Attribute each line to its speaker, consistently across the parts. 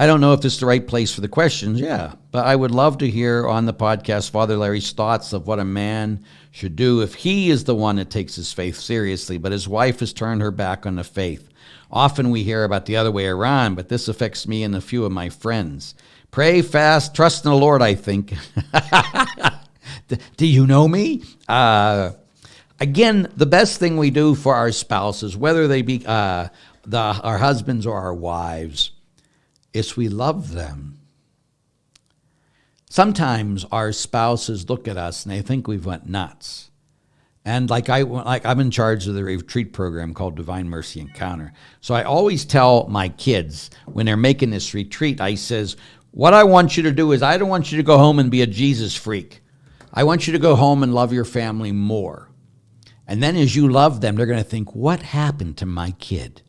Speaker 1: I don't know if this is the right place for the questions. Yeah, but I would love to hear on the podcast Father Larry's thoughts of what a man should do if he is the one that takes his faith seriously, but his wife has turned her back on the faith. Often we hear about the other way around, but this affects me and a few of my friends. Pray, fast, trust in the Lord, I think. Do you know me? Again, the best thing we do for our spouses, whether they be our husbands or our wives, is we love them. Sometimes our spouses look at us and they think we've went nuts. And I'm in charge of the retreat program called Divine Mercy Encounter. So I always tell my kids when they're making this retreat, I says, what I want you to do is I don't want you to go home and be a Jesus freak. I want you to go home and love your family more. And then as you love them, they're going to think, what happened to my kid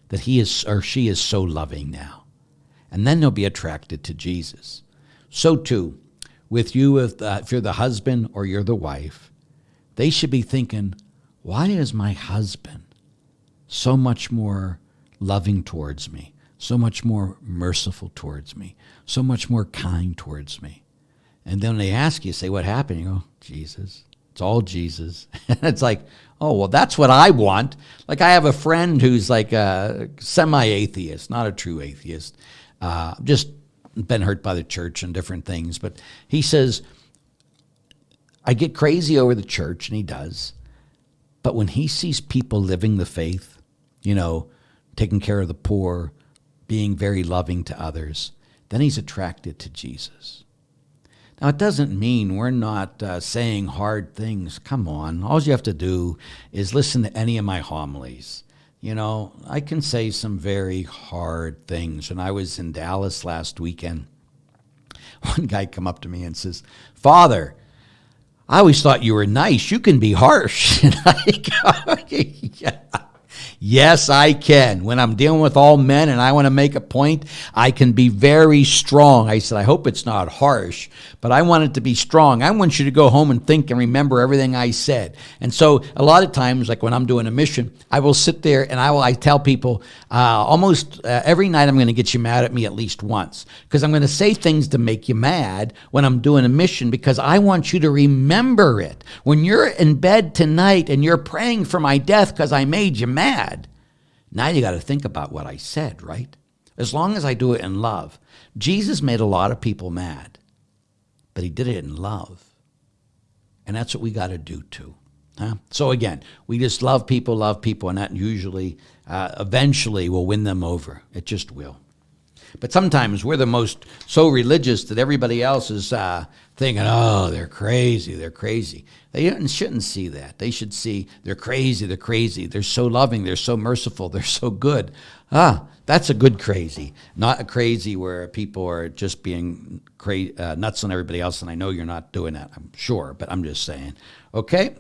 Speaker 1: that he is or she is so loving now? And then they'll be attracted to Jesus. So too, with you, if you're the husband or you're the wife, they should be thinking, why is my husband so much more loving towards me, so much more merciful towards me, so much more kind towards me? And then they ask you, say, what happened? You go, Jesus. It's all Jesus. And it's like, oh, well, that's what I want. Like I have a friend who's like a semi-atheist, not a true atheist. Just been hurt by the church and different things. But he says, I get crazy over the church, and he does. But when he sees people living the faith, taking care of the poor, being very loving to others, then he's attracted to Jesus. Now, it doesn't mean we're not saying hard things. Come on. All you have to do is listen to any of my homilies. I can say some very hard things. When I was in Dallas last weekend, one guy come up to me and says, Father, I always thought you were nice. You can be harsh. And I go, yeah. Yes, I can. When I'm dealing with all men and I want to make a point, I can be very strong. I said, I hope it's not harsh, but I want it to be strong. I want you to go home and think and remember everything I said. And so a lot of times, like when I'm doing a mission, I will sit there and I tell people almost every night I'm going to get you mad at me at least once, because I'm going to say things to make you mad when I'm doing a mission, because I want you to remember it. When you're in bed tonight and you're praying for my death because I made you mad, now you got to think about what I said, right? As long as I do it in love. Jesus made a lot of people mad, but he did it in love. And that's what we got to do too. Huh? So again, we just love people, and that usually, eventually will win them over. It just will. But sometimes we're the most so religious that everybody else is thinking, oh, they're crazy. They shouldn't see that. They should see they're crazy. They're so loving. They're so merciful. They're so good. That's a good crazy, not a crazy where people are just being nuts on everybody else. And I know you're not doing that, I'm sure, but I'm just saying. Okay,